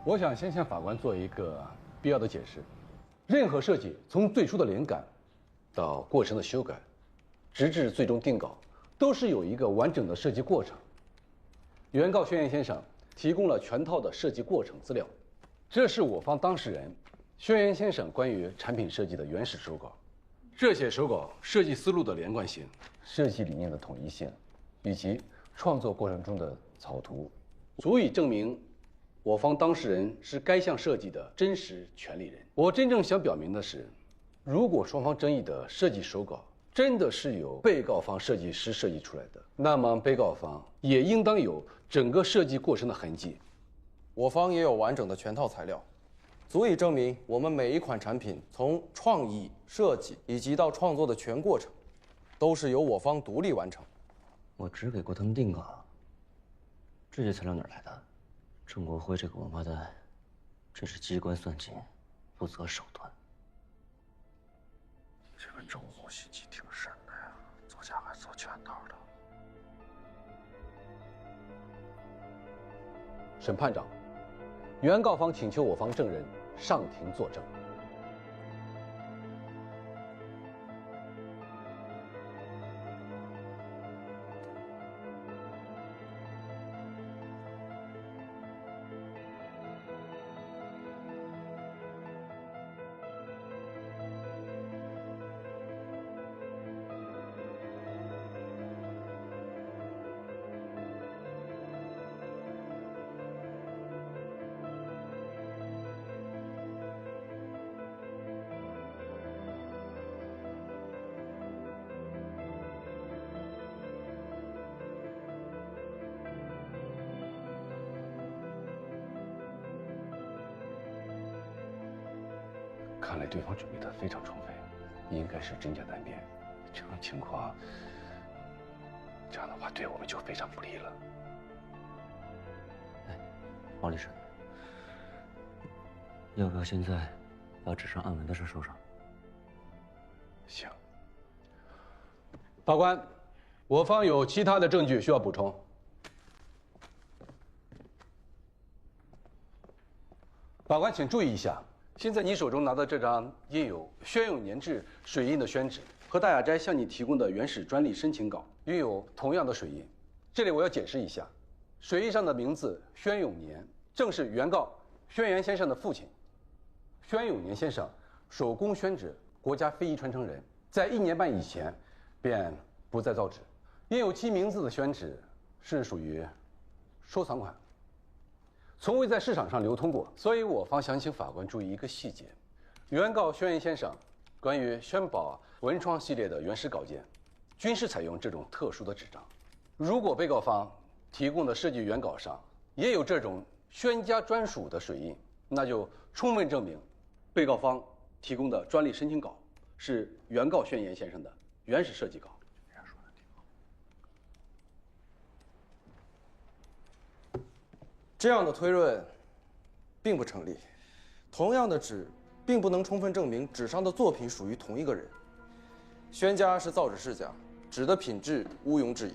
我想先向法官做一个必要的解释。任何设计，从最初的灵感，到过程的修改，直至最终定稿，都是有一个完整的设计过程。原告轩辕先生提供了全套的设计过程资料，这是我方当事人轩辕先生关于产品设计的原始手稿。这些手稿设计思路的连贯性、设计理念的统一性，以及创作过程中的草图，足以证明我方当事人是该项设计的真实权利人。我真正想表明的是，如果双方争议的设计手稿真的是由被告方设计师设计出来的，那么被告方也应当有整个设计过程的痕迹。我方也有完整的全套材料，足以证明我们每一款产品从创意、设计以及到创作的全过程，都是由我方独立完成。我只给过他们定稿，这些材料哪儿来的？郑国辉这个王八蛋，真是机关算尽，不择手段。这个郑红心机挺深的呀，作家还做全套的。审判长，原告方请求我方证人上庭作证。看来对方准备的非常充分，应该是真假难辨。这种情况，这样的话对我们就非常不利了。哎，王律师，要不要现在把纸上暗纹的事收上？行。法官，我方有其他的证据需要补充。法官，请注意一下。现在你手中拿的这张印有宣永年制水印的宣纸，和大雅斋向你提供的原始专利申请稿拥有同样的水印。这里我要解释一下，水印上的名字宣永年，正是原告轩辕先生的父亲。宣永年先生手工宣纸国家非遗传承人，在1年半以前便不再造纸，印有其名字的宣纸是属于收藏款。从未在市场上流通过，所以我方想请法官注意一个细节：原告轩辕先生关于宣宝文创系列的原始稿件，均是采用这种特殊的纸张。如果被告方提供的设计原稿上也有这种宣家专属的水印，那就充分证明被告方提供的专利申请稿是原告轩辕先生的原始设计稿。这样的推论并不成立。同样的纸，并不能充分证明纸上的作品属于同一个人。宣家是造纸世家，纸的品质毋庸置疑。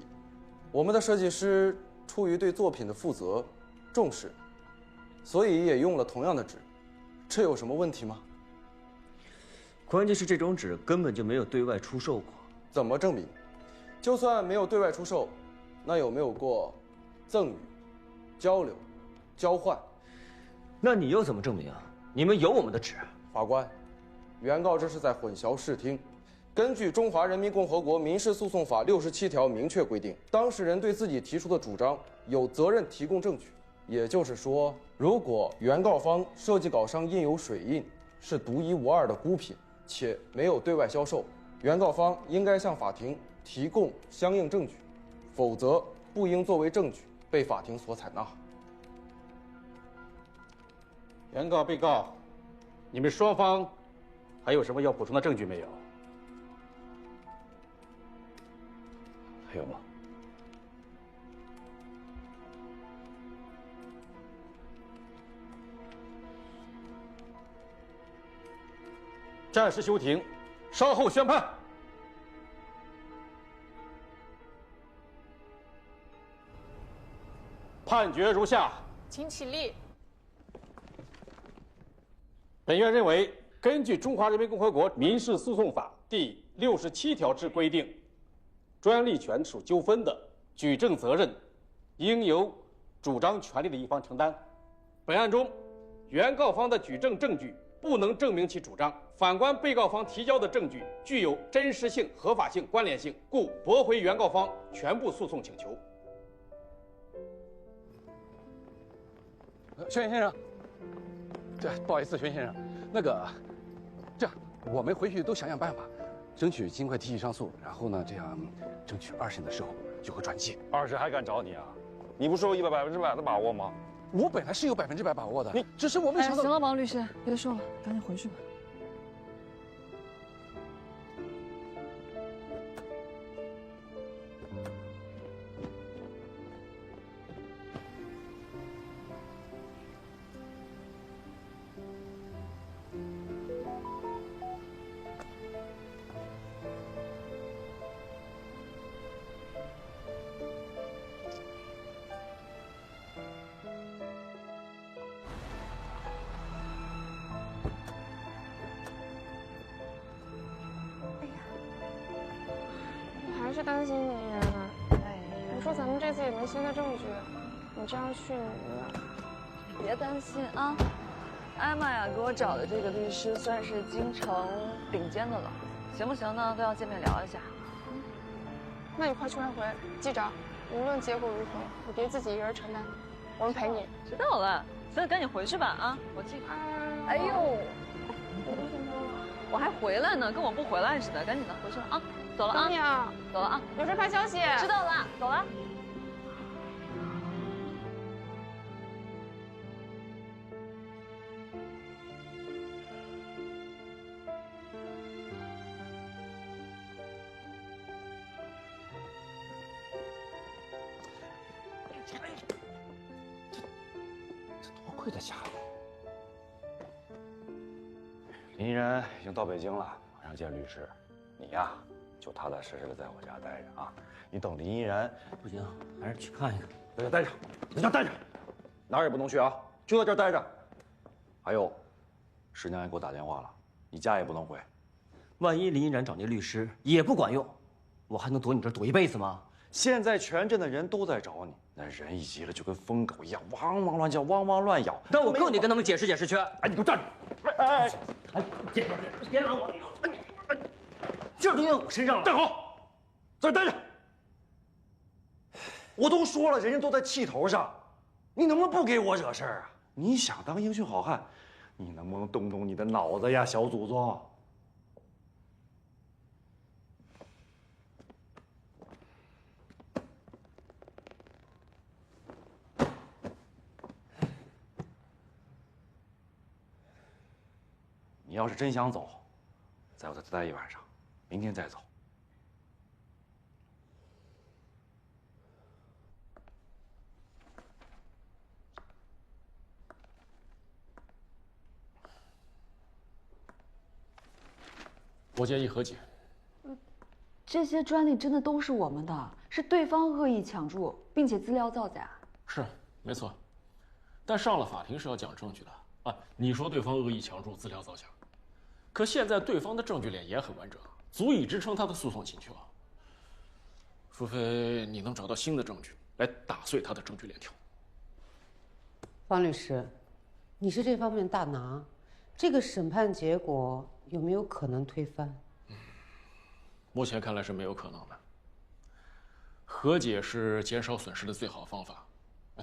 我们的设计师出于对作品的负责、重视，所以也用了同样的纸，这有什么问题吗？关键是这种纸根本就没有对外出售过。怎么证明？就算没有对外出售，那有没有过赠与、交流、交换？那你又怎么证明啊？你们有我们的纸？法官，原告这是在混淆视听。根据《中华人民共和国民事诉讼法》67条明确规定，当事人对自己提出的主张有责任提供证据。也就是说，如果原告方设计稿上印有水印，是独一无二的孤品，且没有对外销售，原告方应该向法庭提供相应证据，否则不应作为证据被法庭所采纳。原告、被告，你们双方还有什么要补充的证据没有？还有吗？暂时休庭，稍后宣判。判决如下：请起立。本院认为，根据《中华人民共和国民事诉讼法》第67条之规定，专利权属纠纷的举证责任应由主张权利的一方承担。本案中，原告方的举证证据不能证明其主张，反观被告方提交的证据具有真实性、合法性、关联性，故驳回原告方全部诉讼请求。轩辕先生，不好意思，轩辕先生，这样我们回去都想想办法，争取尽快提起上诉，然后呢，这样争取2审的时候有个转机。2审还敢找你啊？你不是有100%的把握吗？我本来是有100%把握的，只是我没想到。行了，王律师，别说了，赶紧回去吧。还是担心你呀。我说咱们这次也没新的证据，你这样去别担心啊，艾玛呀给我找的这个律师算是京城顶尖的了，行不行呢？都要见面聊一下。那你快去快回，记着，无论结果如何，你别自己一个人承担，我们陪你。知道了，所以赶紧回去吧啊！我记。哎呦，我还回来呢，跟我不回来似的，赶紧的回去了啊！走了啊！等你啊，走了啊！有事发消息。知道了，走了。这多亏的家伙！林依然已经到北京了，马上见律师。你呀，就踏踏实实的在我家待着啊！你等林依然不行，还是去看一看。在这待着，在这待着，哪儿也不能去啊，就在这儿待着。还有，师娘也给我打电话了，你家也不能回。万一林依然找那律师也不管用，我还能躲你这儿躲一辈子吗？现在全镇的人都在找你，那人一急了就跟疯狗一样，汪汪乱叫，汪汪乱咬。那我够你跟他们解释解释去。哎，你给我站住！哎，别拦我！劲儿都用我身上了。站好，在这待着。我都说了，人家都在气头上，你能不能不给我惹事儿啊？你想当英雄好汉，你能不能动动你的脑子呀，小祖宗？你要是真想走，在我这待一晚上，明天再走。我建议和解。这些专利真的都是我们的，是对方恶意抢注，并且资料造假。是，没错。但上了法庭是要讲证据的啊！你说对方恶意抢注、资料造假，可现在对方的证据链也很完整，足以支撑他的诉讼请求。除非你能找到新的证据来打碎他的证据链条。方律师，你是这方面大拿，这个审判结果有没有可能推翻？目前看来是没有可能的。和解是减少损失的最好方法。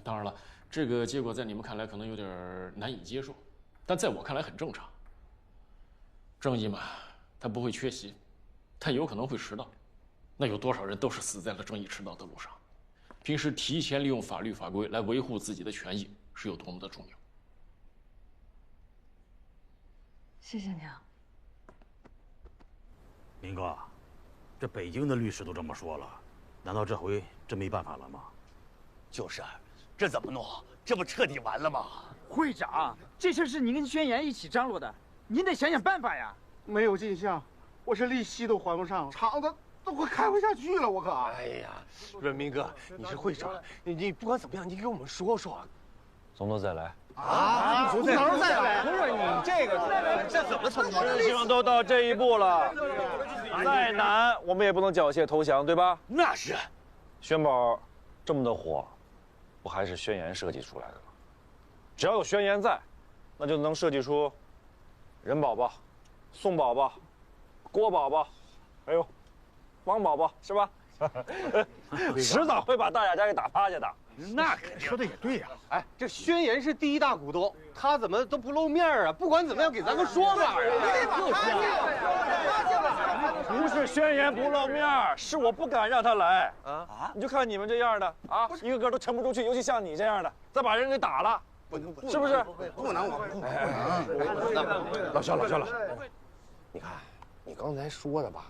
当然了，这个结果在你们看来可能有点难以接受，但在我看来很正常。正义嘛，它不会缺席，但有可能会迟到。那有多少人都是死在了正义迟到的路上？平时提前利用法律法规来维护自己的权益是有多么的重要。谢谢你啊，明哥，这北京的律师都这么说了，难道这回真没办法了吗？就是，这怎么弄？这不彻底完了吗？会长，这事是您跟宣言一起张罗的，您得想想办法呀。没有进项，我是利息都还不上，厂子都快开不下去了，我可。哎呀，润明哥，你是会长，你不管怎么样，你给我们说说。走。从头再来。从头再来？不是你这怎么从头？事情都到这一步了，再难我们也不能缴械投降，对吧？那是。轩宝这么的火，不还是宣言设计出来的吗？只要有宣言在，那就能设计出任宝宝、宋宝宝、郭宝宝，还有王宝宝，是吧？迟早会把大雅斋给打趴下的。那肯定说的也对呀。哎，这宣言是第一大股东，他怎么都不露面啊？不管怎么样，给咱个说法啊！不是宣言不露面，是我不敢让他来啊！你就看你们这样的啊，一个个都沉不住气，尤其像你这样的，再把人给打了，是不是？不能，老肖，你看你刚才说的吧，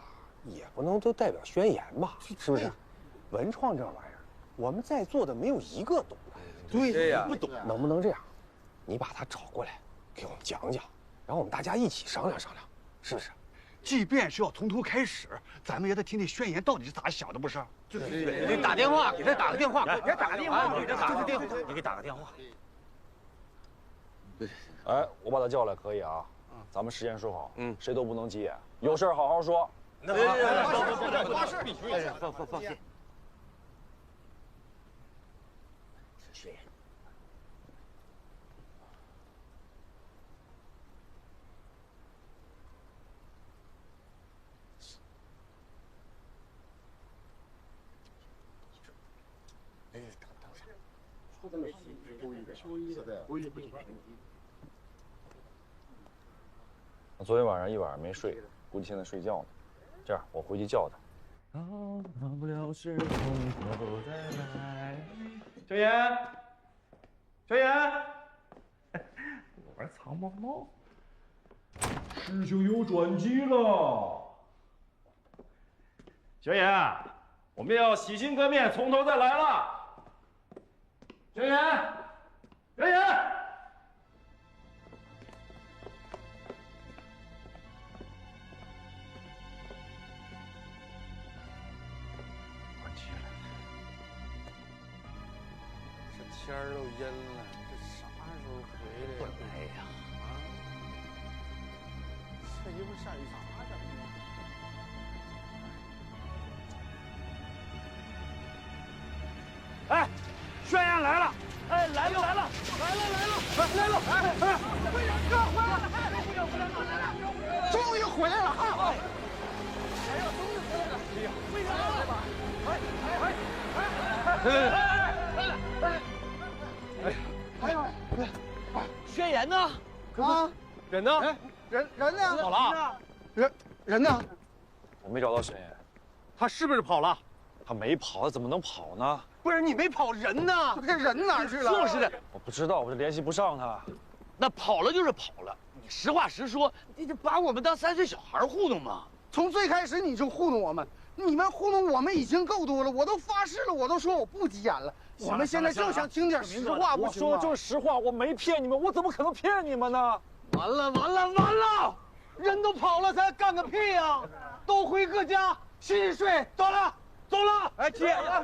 也不能都代表宣言吧，是不是？文创这玩意儿，我们在座的没有一个懂的。对呀，不懂。能不能这样？你把他找过来，给我们讲讲，然后我们大家一起商量商量，是不是？即便是要从头开始，咱们也得听听宣言到底是咋想的，不是？你打电话给他打个电话，给他打个电话，给他打个电话，你给打个电话。哎，我把他叫来可以啊，咱们事先说好，谁都不能急眼，有事好好说。那放心。昨天晚上一晚上没睡，估计现在睡觉呢。这样，我回去叫他。大不了是从头再来。宣言，宣言，玩藏猫猫。事情有转机了。宣言，我们要洗心革面，从头再来了。宣言，宣言。天儿都阴了，这啥时候回来呀？哎呀，这一会儿下雨咋整呢？哎，宣言来了！哎，来了！快点哥，回来了！终于回来了！宣言呢？啊，人呢？人呢？跑了？人呢？我没找到宣言，他是不是跑了？他没跑，他怎么能跑呢？不是你没跑，人呢？这人哪去了？就是的，我不知道，我就联系不上他。那跑了就是跑了，你实话实说，你就把我们当3岁小孩糊弄吗？从最开始你就糊弄我们，你们糊弄我们已经够多了，我都发誓了，我都说我不急眼了。我们现在就想听点实话，不行吗？我说的就是实话，我没骗你们，我怎么可能骗你们呢？完了！人都跑了，咱干个屁呀！都回各家，洗洗睡，走了。哎，姐，哎，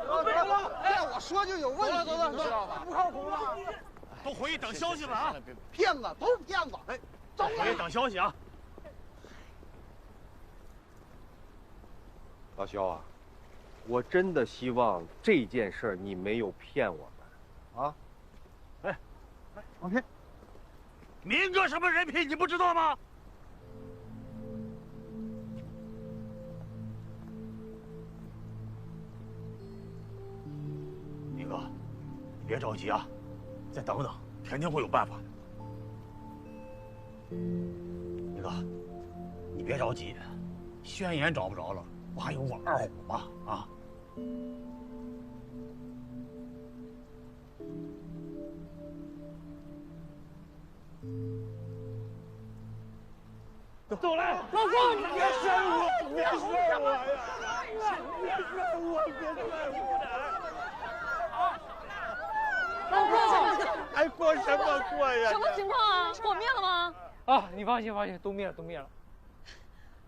我说就有问题，走了，知道吧？不靠谱了，都回去等消息了啊！骗子都是骗子！哎，走了。回去等消息啊！老肖啊，我真的希望这件事儿你没有骗我们，啊？哎，王骗，民哥什么人品你不知道吗？明哥，你别着急啊，再等等，肯定会有办法的。明哥，你别着急，宣言找不着了。不还有我二虎吗？啊！走来，老公，你别摔我，别摔我呀！别摔我！老公，还过什么过呀？什么情况啊？火灭了吗？啊，你放心，都灭了。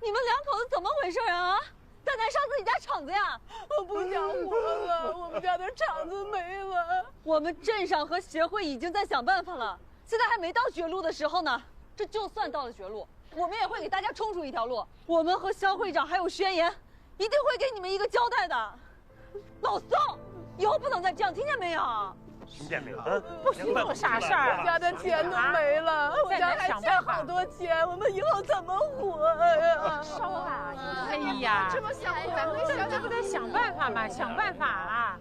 你们两口子怎么回事啊？咱上自己家厂子呀！我不想活了，我们家的厂子没了。我们镇上和协会已经在想办法了，现在还没到绝路的时候呢。这就算到了绝路，我们也会给大家冲出一条路。我们和肖会长还有宣言，一定会给你们一个交代的。老宋，以后不能再这样，听见没有？听见没有？不许有啥事儿！我家的钱都没了，我家还欠好多钱，我们以后怎么活呀？少阿姨，哎呀，这么想活，这不得想办法嘛，想办法啊！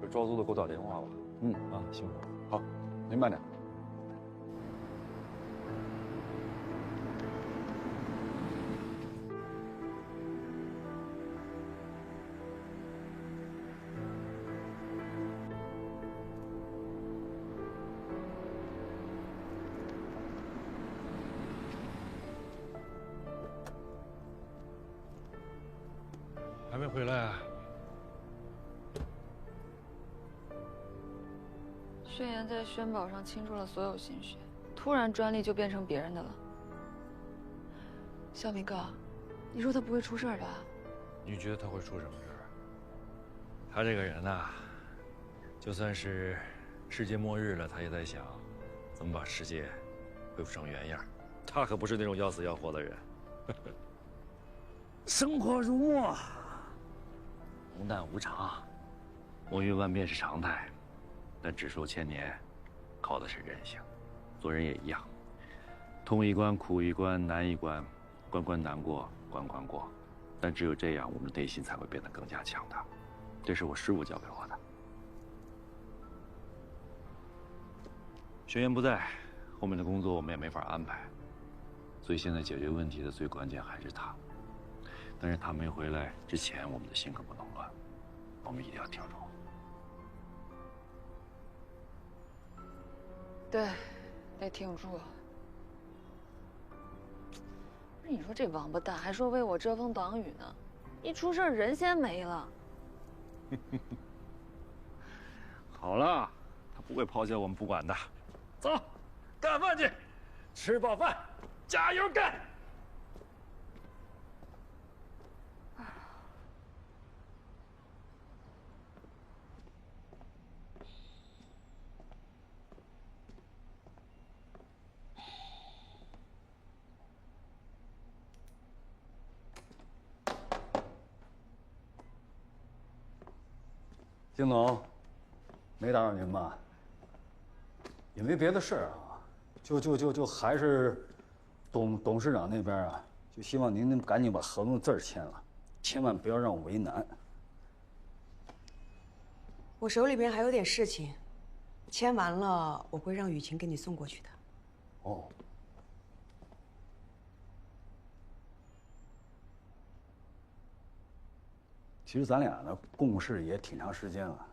这招租的给我打电话吧。辛苦。好，您慢点。还没回来啊？宣言在宣保上倾注了所有心血，突然专利就变成别人的了。小明哥，你说他不会出事儿吧？你觉得他会出什么事儿？他这个人呐，就算是世界末日了，他也在想怎么把世界恢复成原样。他可不是那种要死要活的人。生活如墨，平淡无常，风云万变是常态，但只数千年，靠的是人性。做人也一样，痛一关，苦一关，难一关，关关难过，关关过。但只有这样，我们的内心才会变得更加强大。这是我师父教给我的。轩辕不在，后面的工作我们也没法安排，所以现在解决问题的最关键还是他。但是他没回来之前，我们的心可不能乱，我们一定要挺住。对，得挺住。不是你说这王八蛋还说为我遮风挡雨呢，一出事人先没了。好了，他不会抛下我们不管的。走，干饭去，吃饱饭，加油干！丁总，没打扰您吧？也没别的事儿啊，就还是董事长那边啊，就希望您能赶紧把合同字儿签了，千万不要让我为难。我手里边还有点事情，签完了我会让雨晴给你送过去的。哦。其实咱俩呢共事也挺长时间了，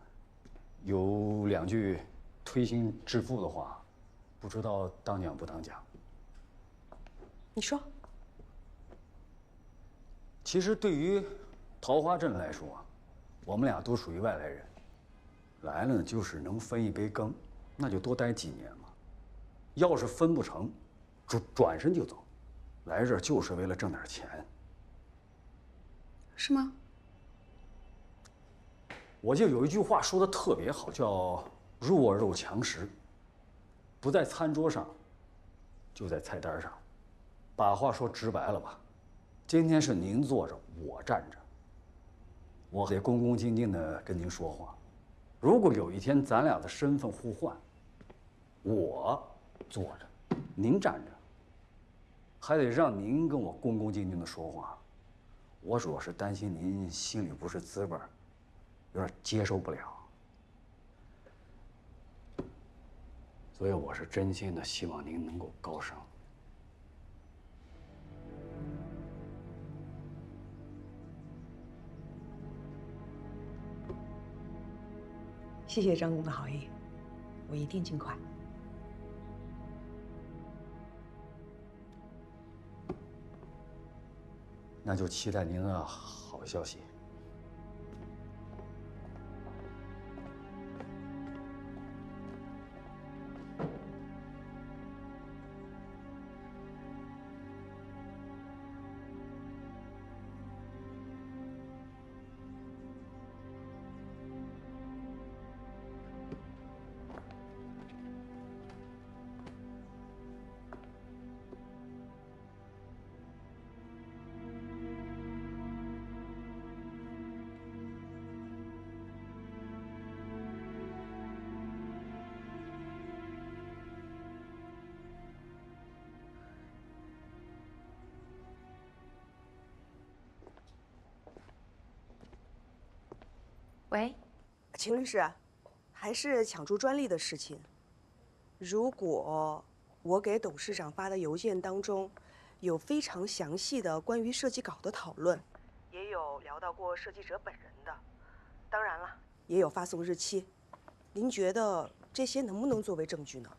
有两句推心置腹的话，不知道当讲不当讲。你说。其实对于桃花镇来说，我们俩都属于外来人，来了呢就是能分一杯羹，那就多待几年嘛。要是分不成，转身就走，来这儿就是为了挣点钱。是吗？我就有一句话说的特别好，叫“弱肉强食”，不在餐桌上，就在菜单上。把话说直白了吧，今天是您坐着，我站着，我得恭恭敬敬地跟您说话。如果有一天咱俩的身份互换，我坐着，您站着，还得让您跟我恭恭敬敬地说话，我主要是担心您心里不是滋味儿。有点接受不了，所以我是真心的希望您能够高升。谢谢张总的好意，我一定尽快。那就期待您的好消息。喂，秦律师，还是抢注专利的事情。如果我给董事长发的邮件当中，有非常详细的关于设计稿的讨论，也有聊到过设计者本人的，当然了，也有发送日期。您觉得这些能不能作为证据呢？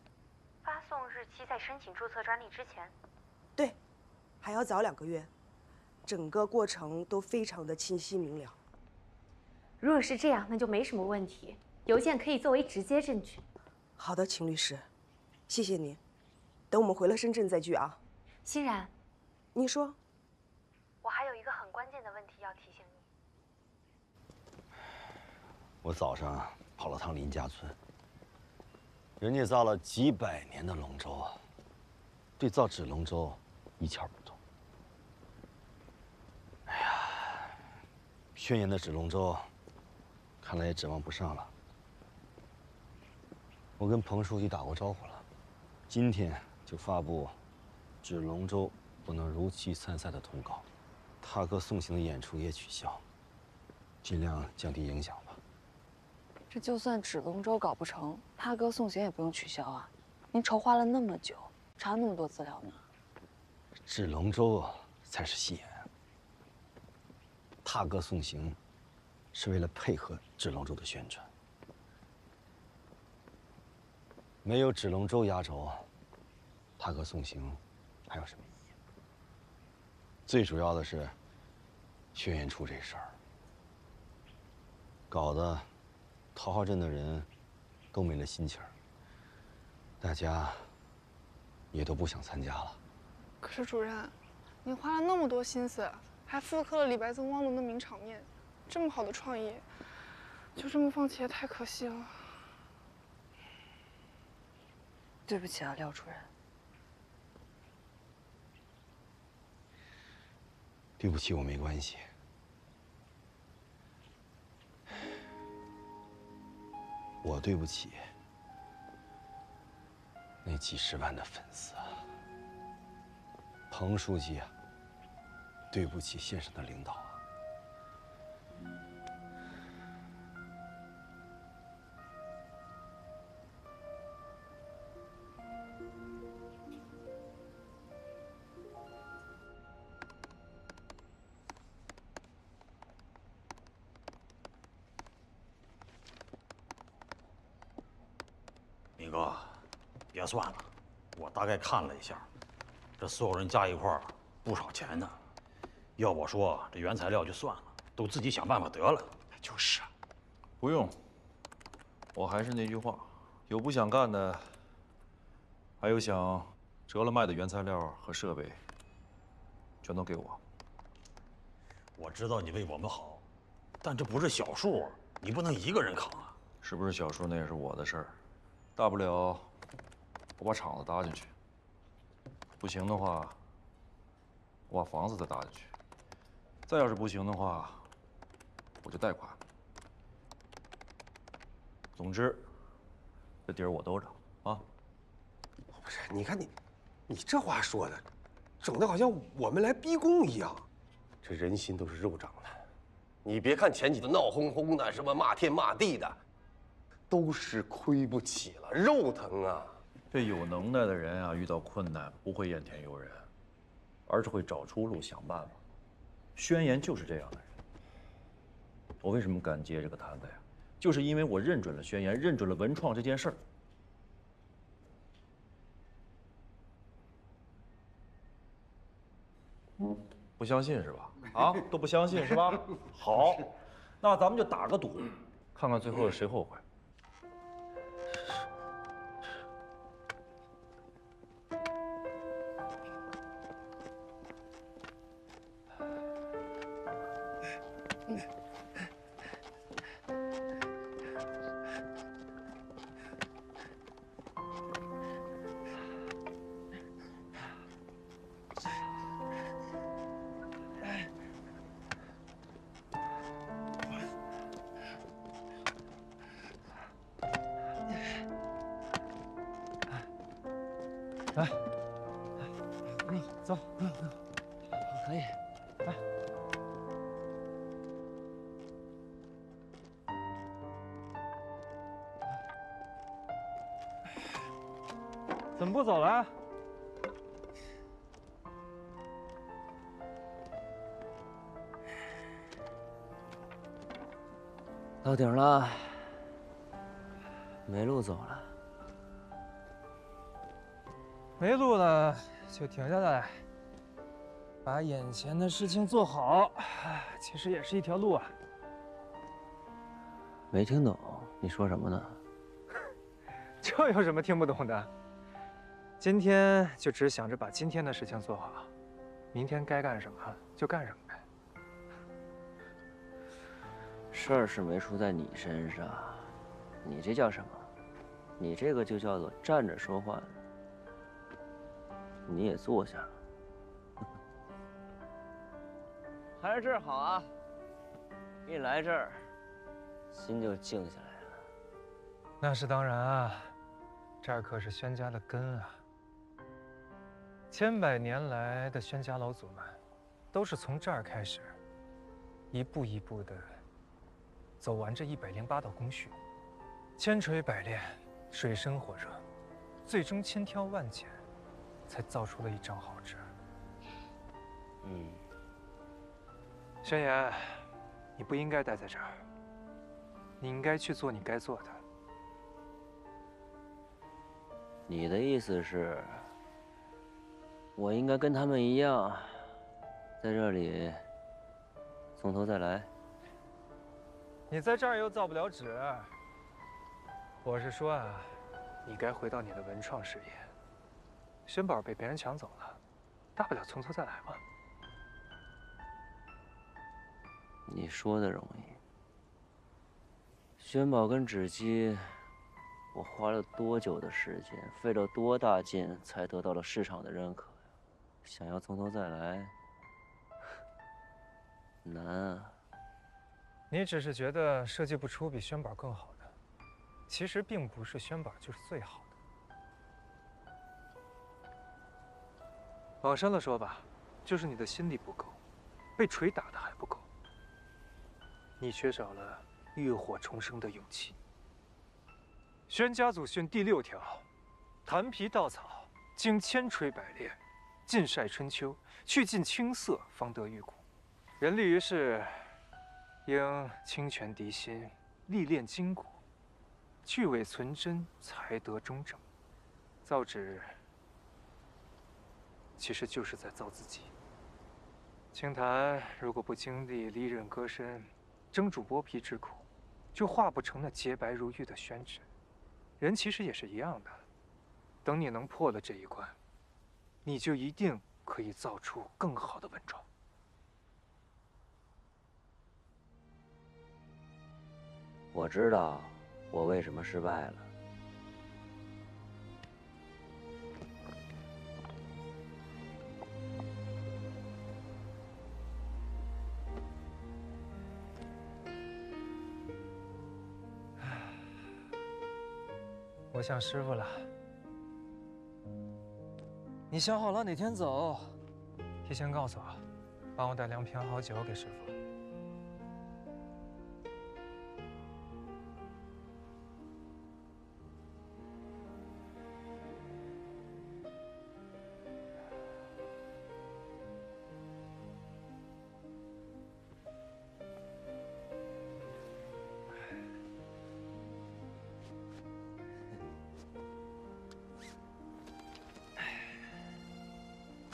发送日期在申请注册专利之前。对，还要早2个月，整个过程都非常的清晰明了。如果是这样，那就没什么问题，邮件可以作为直接证据。好的，秦律师，谢谢您。等我们回了深圳再聚啊。欣然，你说。我还有一个很关键的问题要提醒你。我早上跑了趟林家村，人家造了几百年的龙舟啊，对造纸龙舟一窍不通。哎呀，宣言的纸龙舟，看来也指望不上了。我跟彭书记打过招呼了，今天就发布纸龙舟不能如期参赛的通告，踏歌送行的演出也取消，尽量降低影响吧。这就算纸龙舟搞不成，踏歌送行也不用取消啊！您筹划了那么久，查了那么多资料呢。纸龙舟才是戏言，踏歌送行是为了配合纸龙舟的宣传。没有纸龙舟压轴，踏歌送行还有什么意义？最主要的是宣言处这事儿，搞得桃花镇的人都没了心情儿，大家也都不想参加了。可是主任，您花了那么多心思，还复刻了李白赠汪伦的名场面，这么好的创意，就这么放弃也太可惜了。对不起啊，廖主任。对不起，我没关系。我对不起那几10万的粉丝啊，彭书记啊，对不起县上的领导啊。明哥，别算了，我大概看了一下，这所有人加一块儿不少钱呢。要我说，这原材料就算了，都自己想办法得了。就是啊，不用。我还是那句话，有不想干的，还有想折了卖的原材料和设备，全都给我。我知道你为我们好，但这不是小数，你不能一个人扛啊。是不是小数那也是我的事儿。大不了我把厂子搭进去，不行的话，我把房子再搭进去。再要是不行的话，我就贷款。总之，这底儿我兜着啊。不是，你看你这话说的，整的好像我们来逼宫一样。这人心都是肉长的，你别看前几天闹哄哄的，什么骂天骂地的。都是亏不起了，肉疼啊！这有能耐的人啊，遇到困难不会怨天尤人，而是会找出路、想办法。宣言就是这样的人。我为什么敢接这个摊子呀？就是因为我认准了宣言，认准了文创这件事儿。不相信是吧？啊，都不相信是吧？好，那咱们就打个赌，看看最后谁后悔。来，走，可以，来。怎么不走了？到顶了，没路走了。没路了就停下来，把眼前的事情做好，其实也是一条路啊。没听懂你说什么呢？这有什么听不懂的？今天就只想着把今天的事情做好，明天该干什么就干什么呗。事儿是没出在你身上，你这叫什么？你这个就叫做站着说话。你也坐下了，还是这儿好啊！一来这儿，心就静下来了。那是当然啊，这儿可是宣家的根啊。千百年来的宣家老祖们，都是从这儿开始，一步一步的走完这108道工序，千锤百炼，水深火热，最终千挑万拣，才造出了一张好纸。宣言，你不应该待在这儿，你应该去做你该做的。你的意思是，我应该跟他们一样，在这里从头再来？你在这儿又造不了纸，我是说啊，你该回到你的文创事业。宣宝被别人抢走了，大不了从头再来嘛。你说的容易。宣宝跟芷姬，我花了多久的时间，费了多大劲，才得到了市场的认可呀？想要从头再来，难啊。你只是觉得设计不出比宣宝更好的，其实并不是宣宝就是最好的。往深了说吧，就是你的心力不够，被锤打的还不够。你缺少了浴火重生的勇气。宣家祖训第6条：檀皮稻草，经千锤百炼，尽晒春秋，去尽青涩，方得玉骨。人立于世，应清泉涤心，历练筋骨，去伪存真，才得中正。造纸，其实就是在造自己。青檀如果不经历利刃割身、蒸煮剥皮之苦，就化不成那洁白如玉的宣纸。人其实也是一样的，等你能破了这一关，你就一定可以造出更好的文创。我知道我为什么失败了。我想师傅了，你想好了哪天走，提前告诉我，帮我带2瓶好酒给师傅。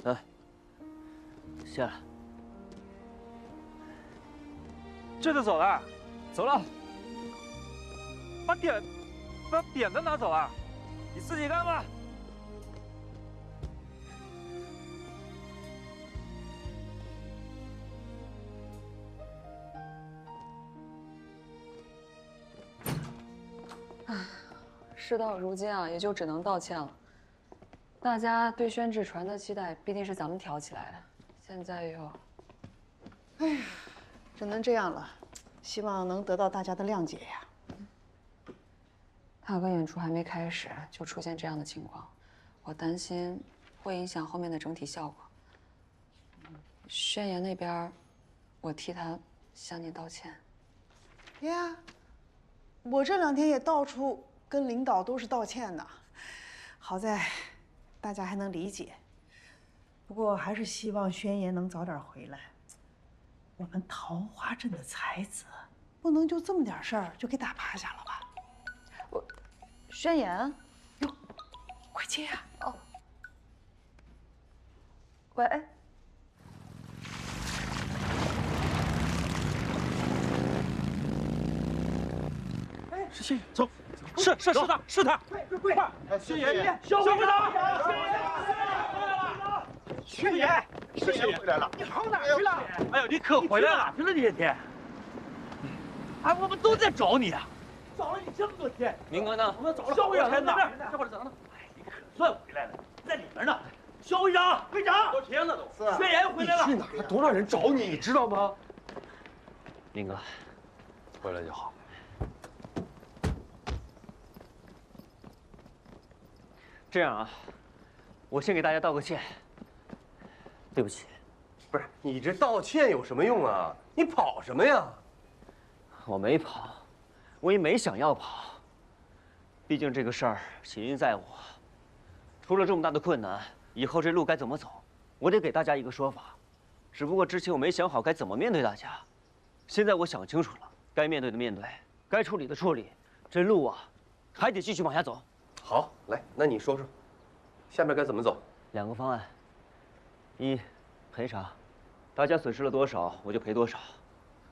来，下来。这就走了？走了。把扁担拿走啊？你自己干吧。事到如今啊，也就只能道歉了。大家对宣纸船的期待，毕竟是咱们挑起来的，现在又……哎呀，只能这样了，希望能得到大家的谅解呀。踏歌演出还没开始，就出现这样的情况，我担心会影响后面的整体效果。宣言那边，我替他向您道歉。呀，我这2天也到处跟领导都是道歉的，好在大家还能理解。不过还是希望宣言能早点回来。我们桃花镇的才子，不能就这么点事儿就给打趴下了吧？宣言，哟，快接呀！哦，喂。是谢，走，是他，是他，快！宣言，小会长，宣言，是宣言回来了，你跑哪去了？哎呦，你可回来了，去了这些天？哎，我们都在找你啊，找了你这么多天。明哥呢？我们找了小会长在哪儿？这会儿在哪呢？哎，你可算回来了，在里面呢。小会长，会长，多天了都。宣言回来了。你去哪儿？多少人找你，你知道吗？明哥，回来就好。这样啊，我先给大家道个歉，对不起。不是你这道歉有什么用啊？你跑什么呀？我没跑，我也没想要跑。毕竟这个事儿起因在我，出了这么大的困难，以后这路该怎么走，我得给大家一个说法。只不过之前我没想好该怎么面对大家，现在我想清楚了，该面对的面对，该处理的处理，这路啊，还得继续往下走。好，来，那你说说，下面该怎么走？2个方案：一，赔偿，大家损失了多少我就赔多少。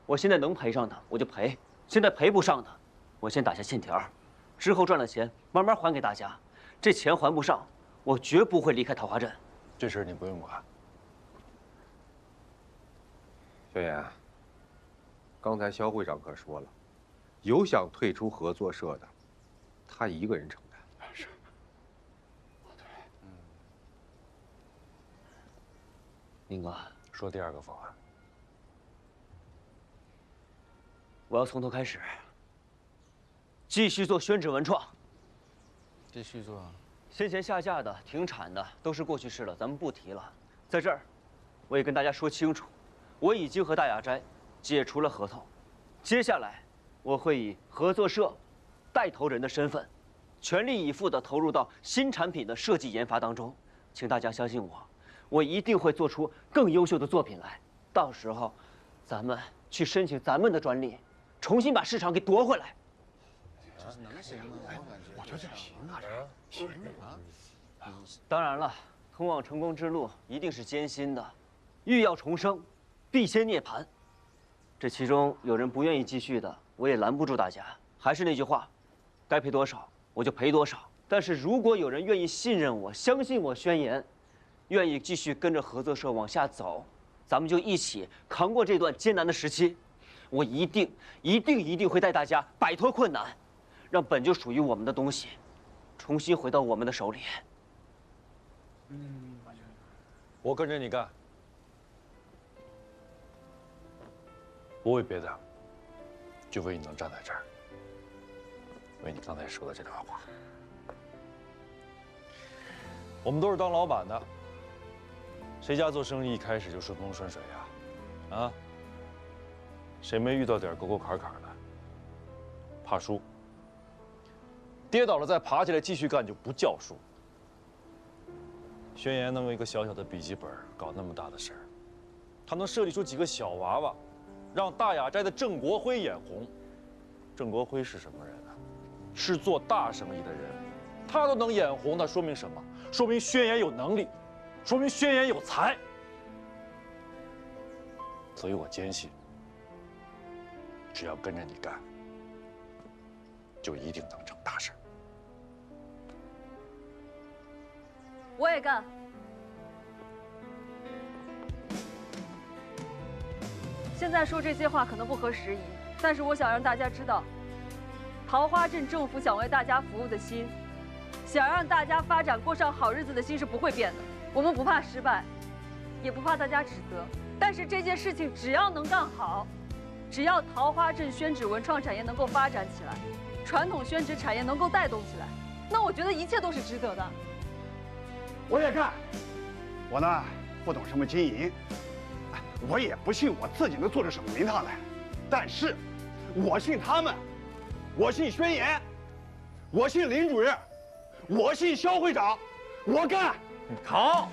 我现在能赔上的我就赔，现在赔不上的，我先打下欠条，之后赚了钱慢慢还给大家。这钱还不上，我绝不会离开桃花镇。这事儿你不用管。宣言，刚才肖会长可说了，有想退出合作社的，他一个人承担。是。对。明哥，说第2个方案。我要从头开始，继续做宣纸文创。继续做。先前下架的、停产的都是过去式了，咱们不提了。在这儿，我也跟大家说清楚，我已经和大雅斋解除了合同。接下来，我会以合作社带头人的身份，全力以赴地投入到新产品的设计研发当中。请大家相信我，我一定会做出更优秀的作品来。到时候，咱们去申请咱们的专利，重新把市场给夺回来。这能行吗？我觉得这行啊，这行啊。当然了，通往成功之路一定是艰辛的，欲要重生，必先涅槃。这其中有人不愿意继续的，我也拦不住大家。还是那句话，该赔多少我就赔多少。但是如果有人愿意信任我、相信我宣言，愿意继续跟着合作社往下走，咱们就一起扛过这段艰难的时期。我一定会带大家摆脱困难，让本就属于我们的东西重新回到我们的手里。我跟着你干，不为别的，就为你能站在这儿，为你刚才说的这段话。我们都是当老板的，谁家做生意一开始就顺风顺水呀？啊？谁没遇到点沟沟坎坎的？怕输，跌倒了再爬起来继续干就不叫输。宣言能用一个小小的笔记本搞那么大的事儿，他能设计出几个小娃娃，让大雅斋的郑国辉眼红。郑国辉是什么人啊？是做大生意的人，他都能眼红，那说明什么？说明宣言有能力，说明宣言有才。所以我坚信，只要跟着你干，就一定能成大事。我也干。现在说这些话可能不合时宜，但是我想让大家知道，桃花镇政府想为大家服务的心，想让大家发展过上好日子的心是不会变的。我们不怕失败，也不怕大家指责，但是这件事情只要能干好，只要桃花镇宣纸文创产业能够发展起来，传统宣纸产业能够带动起来，那我觉得一切都是值得的。我也干。我呢，不懂什么经营，我也不信我自己能做出什么名堂来，但是，我信他们，我信宣言，我信林主任，我信肖会长，我干。好，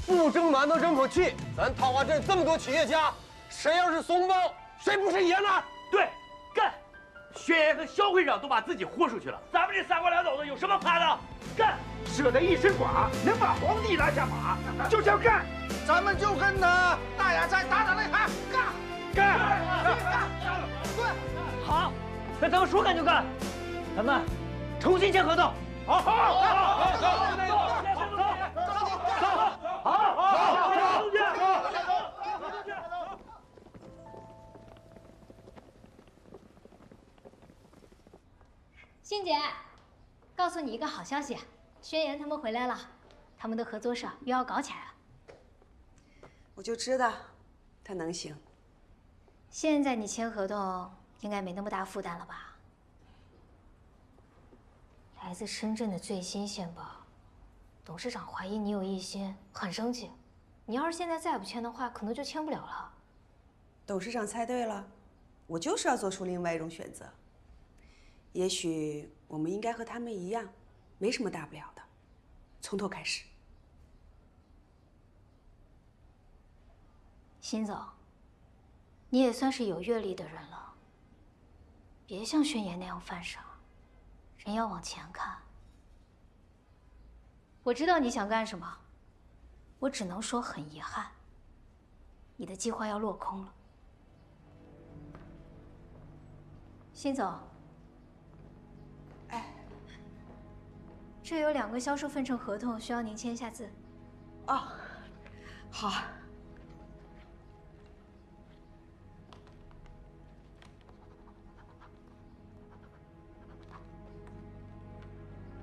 不争馒头争口气。咱桃花镇这么多企业家，谁要是怂包，谁不是爷们儿？对，干！薛爷和肖会长都把自己豁出去了，咱们这三瓜两枣的有什么怕的？干！舍得一身剐，能把皇帝拉下马，就叫干！咱们就跟他大雅斋打擂台，干！滚！好，那咱们说干就干，咱们重新签合同。好，欣姐，告诉你一个好消息，轩辕他们回来了，他们的合作社又要搞起来了。我就知道，他能行。现在你签合同应该没那么大负担了吧？来自深圳的最新线报，董事长怀疑你有异心，很生气。你要是现在再不签的话，可能就签不了了。董事长猜对了，我就是要做出另外一种选择。也许我们应该和他们一样，没什么大不了的，从头开始。辛总，你也算是有阅历的人了，别像轩辕那样犯傻，人要往前看。我知道你想干什么，我只能说很遗憾，你的计划要落空了。辛总，这有2个销售分成合同，需要您签一下字。哦，好。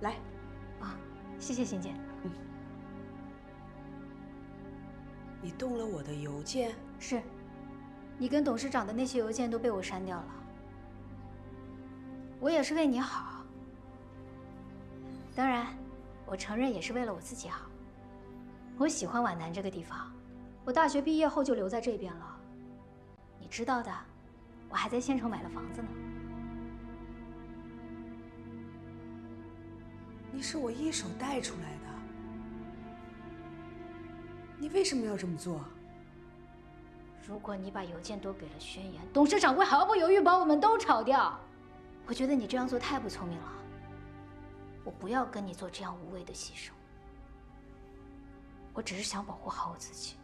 来，谢谢欣姐。你动了我的邮件？是，你跟董事长的那些邮件都被我删掉了。我也是为你好，当然，我承认也是为了我自己好。我喜欢皖南这个地方，我大学毕业后就留在这边了。你知道的，我还在县城买了房子呢。你是我一手带出来的，你为什么要这么做？如果你把邮件都给了轩辕，董事长会毫不犹豫把我们都炒掉。我觉得你这样做太不聪明了。我不要跟你做这样无谓的牺牲。我只是想保护好我自己。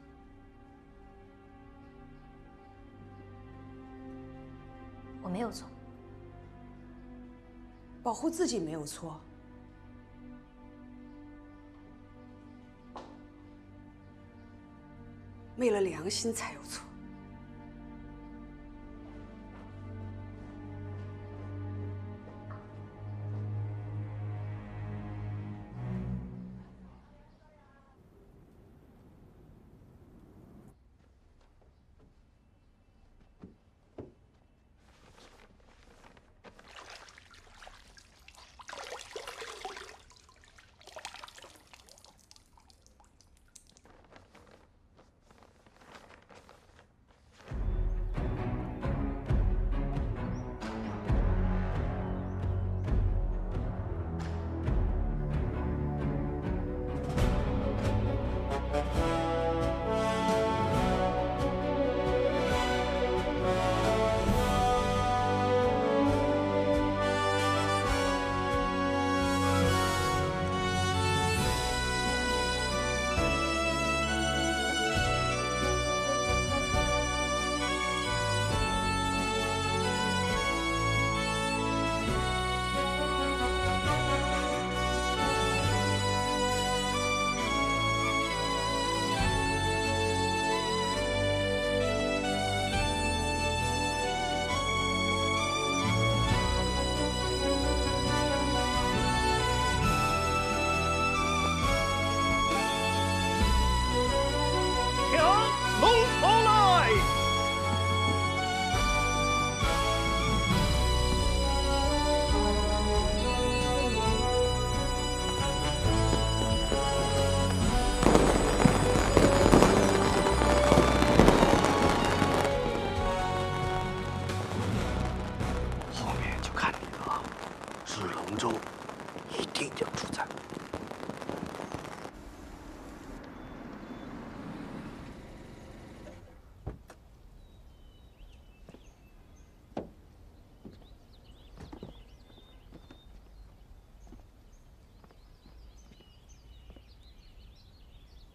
我没有错。保护自己没有错。为了良心才有错。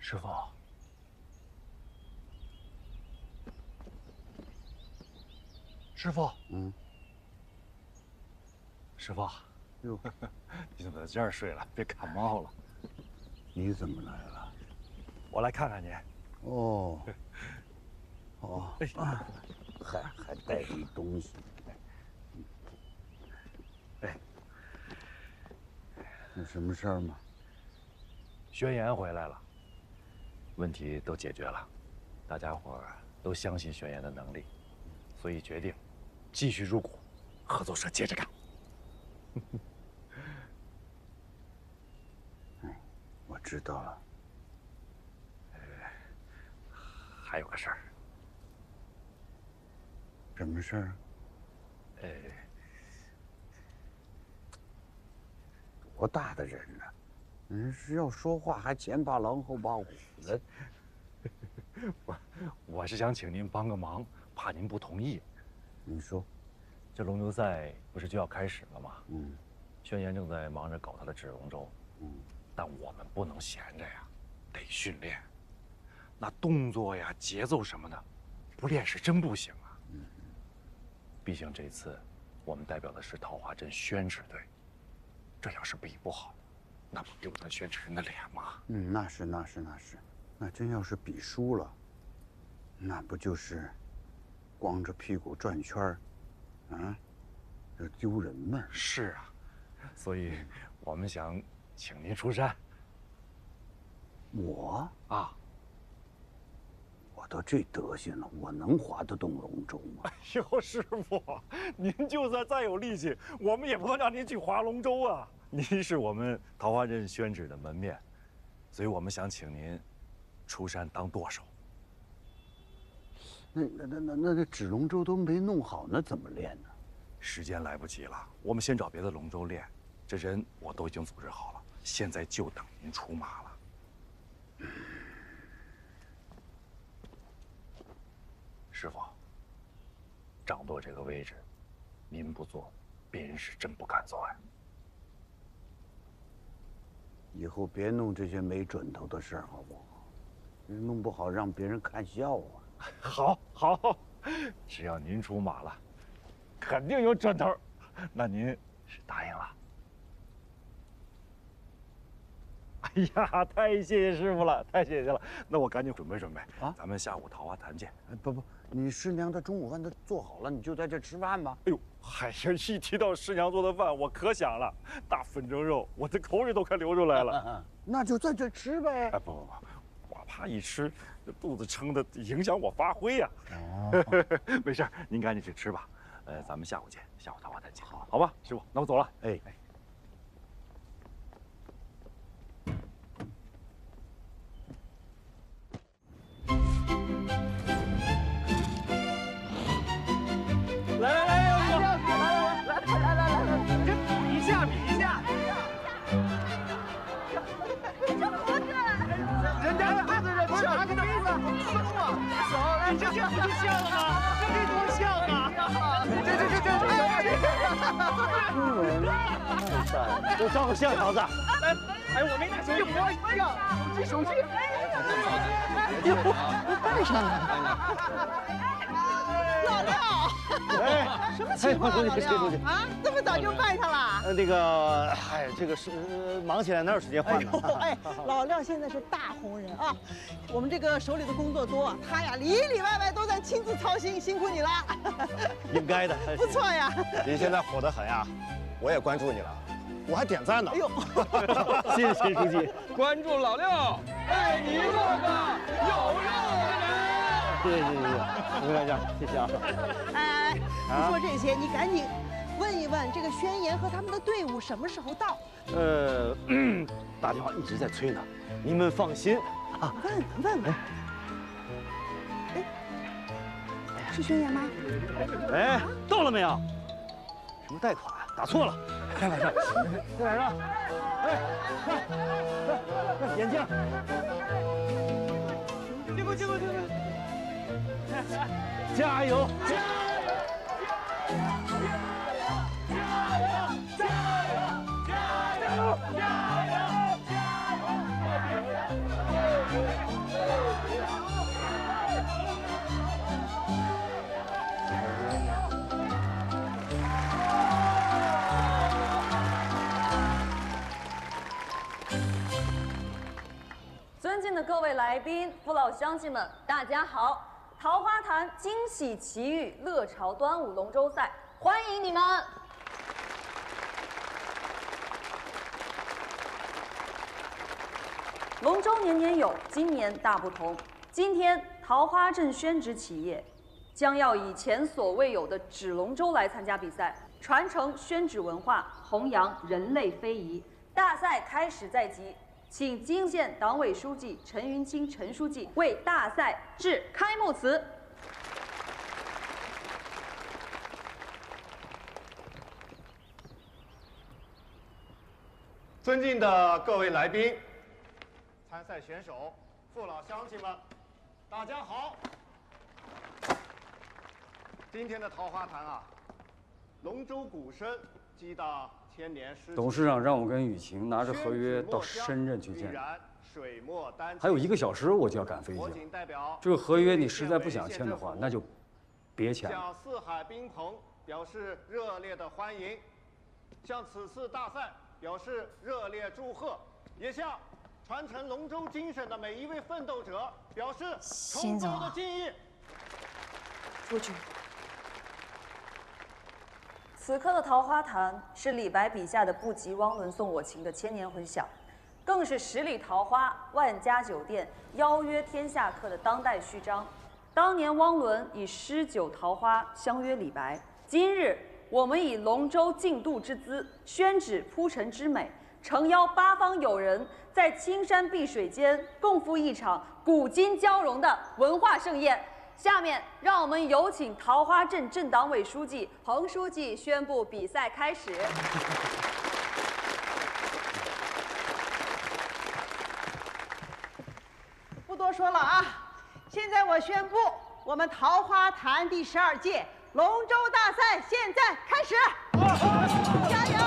师傅，师傅，师傅，哟，你怎么在这儿睡了？别感冒了。你怎么来了？我来看看你。哦，哦，还带点东西。哎，有什么事儿吗？宣言回来了，问题都解决了，大家伙儿都相信宣言的能力，所以决定继续入股，合作社接着干。我知道了。还有个事儿。什么事儿？多大的人呢？是要说话还前怕狼后怕虎的。我是想请您帮个忙，怕您不同意。你说，这龙舟赛不是就要开始了吗？宣言正在忙着搞他的纸龙舟。但我们不能闲着呀，得训练。那动作呀、节奏什么的，不练是真不行啊。毕竟这次我们代表的是桃花镇宣纸队，这要是比不好，那不丢咱宣纸人的脸吗？那是，那真要是比输了，那不就是光着屁股转圈儿，这丢人吗？是啊，所以我们想请您出山。我啊，我都这德行了，我能划得动龙舟吗？哎呦，师傅，您就算再有力气，我们也不能让您去划龙舟啊！您是我们桃花镇宣纸的门面，所以我们想请您出山当舵手。那纸龙舟都没弄好，那怎么练呢？时间来不及了，我们先找别的龙舟练。这人我都已经组织好了，现在就等您出马了。师傅，掌舵这个位置，您不做，别人是真不敢做呀。以后别弄这些没准头的事儿，好不好？弄不好让别人看笑话。好，只要您出马了，肯定有准头。那您是答应了？哎呀，太谢谢师傅了，太谢谢了。那我赶紧准备准备啊，咱们下午桃花潭见。不，你师娘的中午饭都做好了，你就在这吃饭吧。哎呦，哎呀，一提到师娘做的饭，我可想了，大粉蒸肉，我的口水都快流出来了。那就在这吃呗。哎，不，我怕一吃，肚子撑的影响我发挥呀。没事，您赶紧去吃吧。咱们下午见，下午桃花潭见。好吧，师傅，那我走了。哎。来，比一下。这猴子，人家的孩子人像，你的鼻子好松啊！走，你这不就像了吗？这多像啊！都照个相，桃子。哎，我没带手机，我手机。带上了。老廖，什么情况？老廖啊，这么早就拜他了？那个，这个是忙起来哪有时间换呢？老廖现在是大红人啊，我们这个手里的工作多，他呀里里外外都在亲自操心，辛苦你了。应该的，不错呀。您现在火得很呀，我也关注你了，我还点赞呢。哎呦，谢谢秦书记，关注老廖，爱你做个有用的人。谢，没关系，谢谢啊。哎，不说这些，你赶紧问一问这个宣言和他们的队伍什么时候到？打电话一直在催呢，您们放心啊。问。哎，是宣言吗？哎，到了没有？什么贷款？打错了。开玩笑，在哪儿呢？哎，眼镜。进过。加油！加油！尊敬的各位来宾、父老乡亲们，大家好！桃花潭惊喜奇遇乐潮端午龙舟赛，欢迎你们！龙舟年年有，今年大不同。今天桃花镇宣纸企业将要以前所未有的纸龙舟来参加比赛，传承宣纸文化，弘扬人类非遗。大赛开始在即，请金县党委书记陈云清陈书记为大赛致开幕词。尊敬的各位来宾、参赛选手、父老乡亲们，大家好！今天的桃花潭啊，龙舟鼓声激荡千年诗。董事长让我跟雨晴拿着合约到深圳去见你，还有1个小时我就要赶飞机了。这个合约你实在不想签的话，那就别签了。向四海宾朋表示热烈的欢迎，向此次大赛表示热烈祝贺，也向传承龙舟精神的每一位奋斗者表示崇高的敬意。出去。此刻的桃花潭是李白笔下的不及汪伦送我情的千年混响，更是十里桃花、万家酒店邀约天下客的当代序章。当年汪伦以诗酒桃花相约李白，今日我们以龙舟竞渡之姿，宣纸铺陈之美，诚邀八方友人在青山碧水间共赴一场古今交融的文化盛宴。下面让我们有请桃花镇镇党委书记彭书记宣布比赛开始。不多说了啊，现在我宣布，我们桃花潭第12届龙舟大赛现在开始，加油！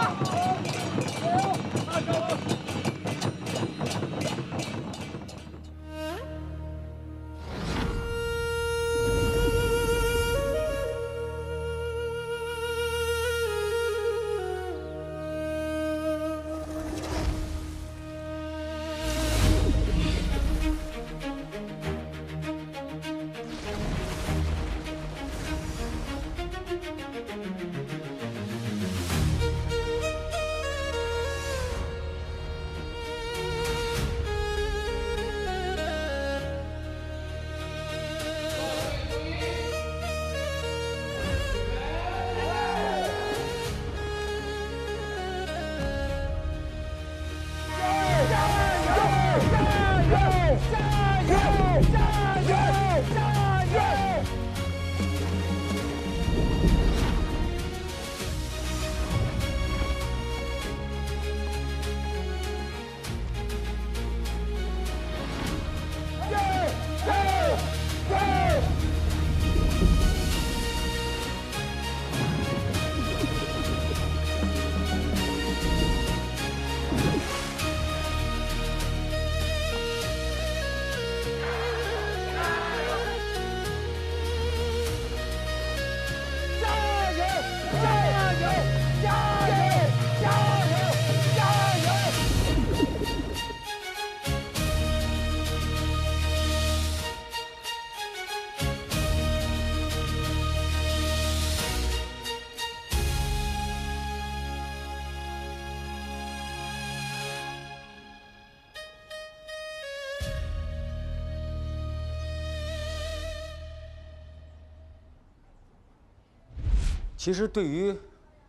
其实对于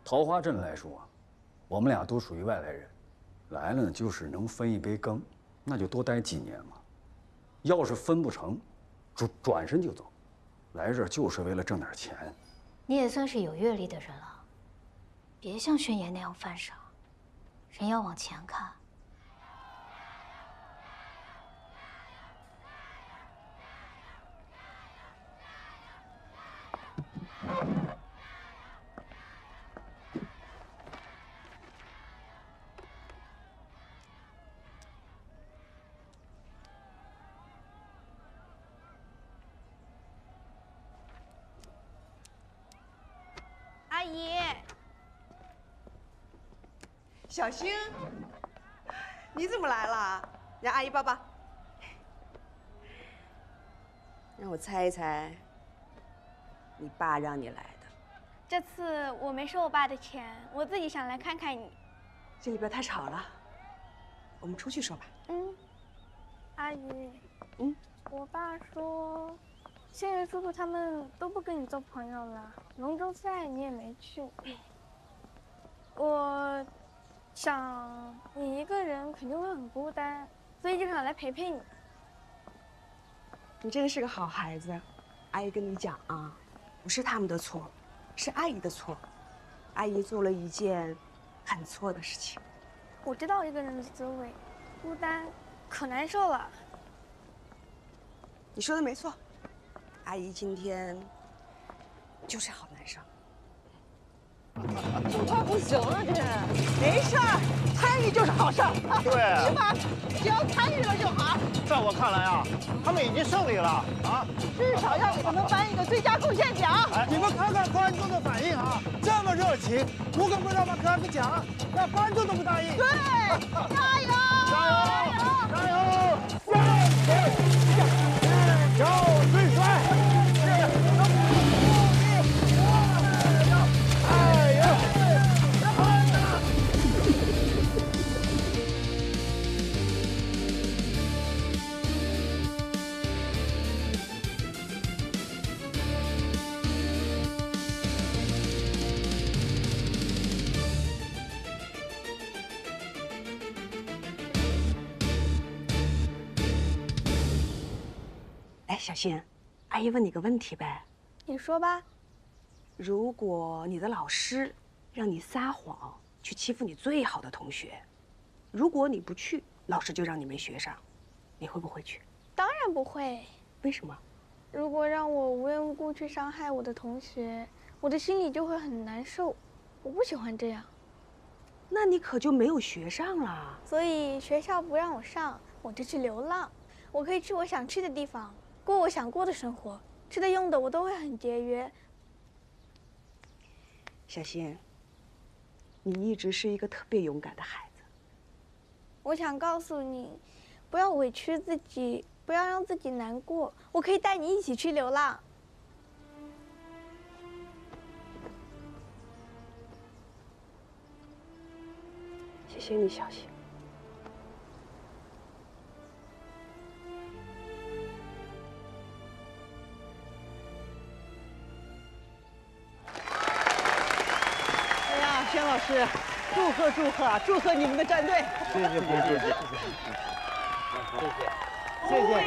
桃花镇来说，我们俩都属于外来人，来了呢就是能分一杯羹，那就多待几年嘛。要是分不成，转身就走，来这儿就是为了挣点钱。你也算是有阅历的人了，别像宣言那样犯傻，人要往前看。阿姨，小星，你怎么来了？让阿姨抱抱。我猜一猜，你爸让你来的。这次我没收我爸的钱，我自己想来看看你。这里边太吵了，我们出去说吧。嗯，阿姨。嗯，我爸说，仙人叔叔他们都不跟你做朋友了，龙舟赛你也没去。我想你一个人肯定会很孤单，所以就想来陪陪你。你真的是个好孩子，阿姨跟你讲啊，不是他们的错，是阿姨的错。阿姨做了一件很错的事情。我知道一个人的滋味，孤单可难受了。你说的没错，阿姨今天就是好难受。这快不行了，这没事儿，参与就是好事儿。对，是吧？只要参与了就好。在我看来啊，他们已经胜利了啊！至少要给他们颁一个最佳贡献奖。你们看看观众的反应啊，这么热情，如果不让他们颁个奖，那观众都不答应。对，加油！加油！加油！小最帅！哎，小新，阿姨问你个问题呗。你说吧。如果你的老师让你撒谎去欺负你最好的同学，如果你不去，老师就让你没学上，你会不会去？当然不会。为什么？如果让我无缘无故去伤害我的同学，我的心里就会很难受。我不喜欢这样。那你可就没有学上了。所以学校不让我上，我就去流浪。我可以去我想去的地方，过我想过的生活，吃的用的我都会很节约。小新，你一直是一个特别勇敢的孩子。我想告诉你，不要委屈自己，不要让自己难过。我可以带你一起去流浪。谢谢你，小新。轩老师，祝贺祝贺祝贺你们的战队！谢谢谢谢谢谢谢谢。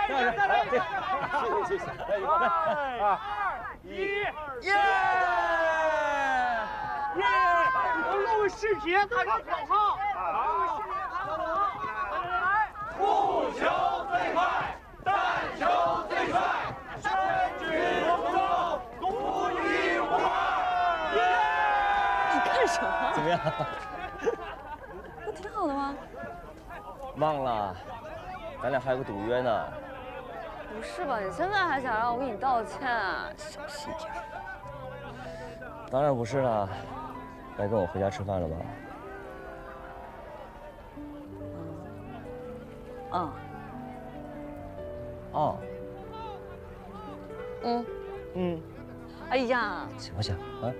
杨老师，杨老师，谢谢谢谢，来，2、1，耶！耶！龙世铁喊个口号，龙世铁喊个口号，来！护球最快，弹球最帅，选举龙舟独一无二。你干什么？怎么样？不挺好的吗？忘了，咱俩还有个赌约呢。不是吧？你现在还想让我给你道歉？小心点。当然不是了，该跟我回家吃饭了吧？嗯。哦。嗯。哎呀。行不行啊？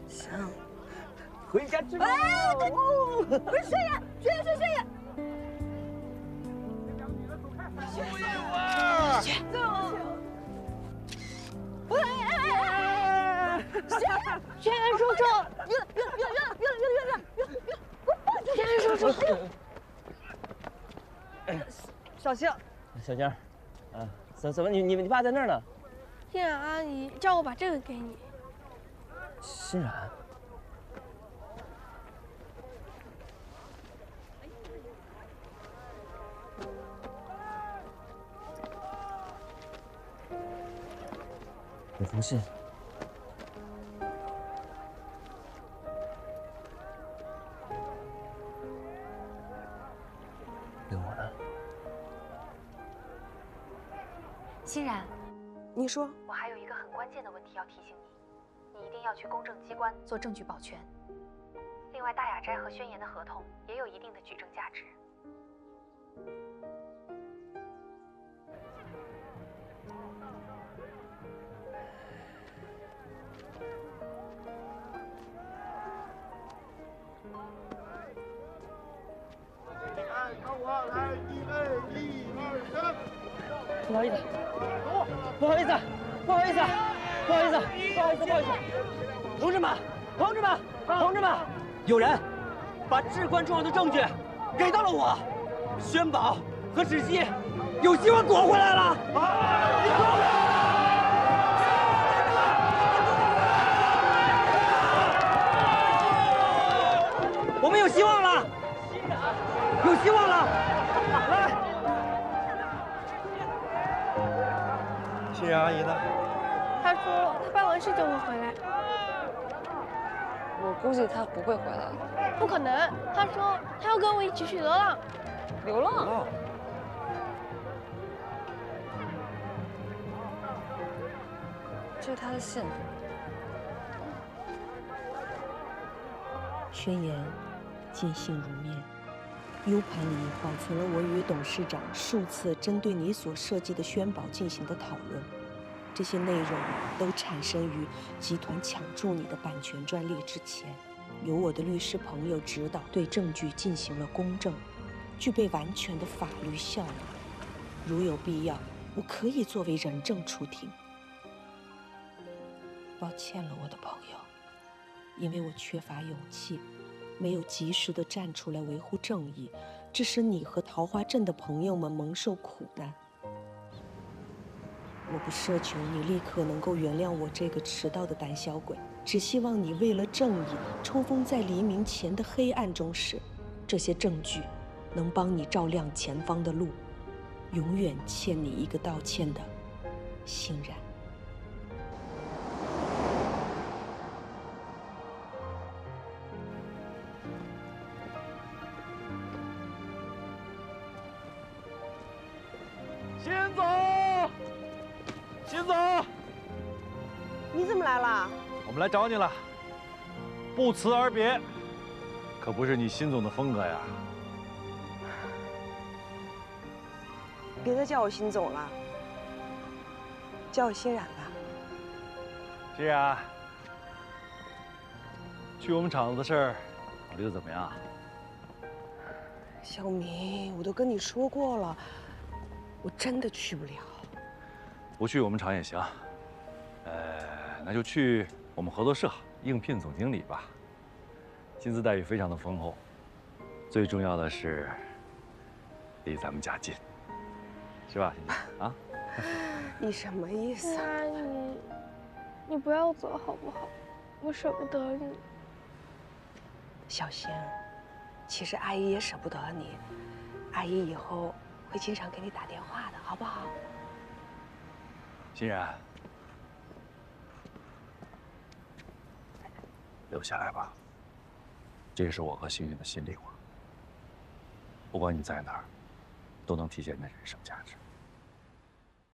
行。回家吃饭。哎，不是轩辕，轩辕是轩辕。轩辕叔叔，轩辕叔叔，小星，小星，啊，怎么你爸在那儿呢？欣然阿姨叫我把这个给你。欣然。有封信。给我的。欣然，你说，我还有一个很关键的问题要提醒你，你一定要去公证机关做证据保全。另外，大雅斋和宣言的合同也有一定的举证价值。不好意思，不好意思，不好意思，不好意思，不好意思，不好意思，同志们，同志们，同志们，有人把至关重要的证据给到了我，宣宝和芷溪有希望躲回来了。我们有希望了，有希望了，来。欣然阿姨呢？他说他办完事就会回来。我估计他不会回来。不可能，他说他要跟我一起去流浪。流浪？这是他的信。宣言，见信如面。U 盘里保存了我与董事长数次针对你所设计的宣宝进行的讨论，这些内容都产生于集团抢注你的版权专利之前，由我的律师朋友指导，对证据进行了公证，具备完全的法律效力。如有必要，我可以作为人证出庭。抱歉了，我的朋友，因为我缺乏勇气。没有及时的站出来维护正义，致使你和桃花镇的朋友们蒙受苦难。我不奢求你立刻能够原谅我这个迟到的胆小鬼，只希望你为了正义，冲锋在黎明前的黑暗中时，这些证据能帮你照亮前方的路。永远欠你一个道歉的，欣然。辛总，辛总，你怎么来了？我们来找你了。不辞而别，可不是你辛总的风格呀。别再叫我辛总了，叫我欣然吧。欣然，去我们厂子的事儿，考虑的怎么样？小明，我都跟你说过了。我真的去不了。不去我们厂也行，那就去我们合作社应聘总经理吧，薪资待遇非常的丰厚，最重要的是离咱们家近，是吧，欣姐啊？你什么意思？阿姨，你不要走好不好？我舍不得你。小欣，其实阿姨也舍不得你，阿姨以后会经常给你打电话的，好不好？欣然，留下来吧。这是我和幸运的心里话。不管你在哪儿，都能体现你的人生价值。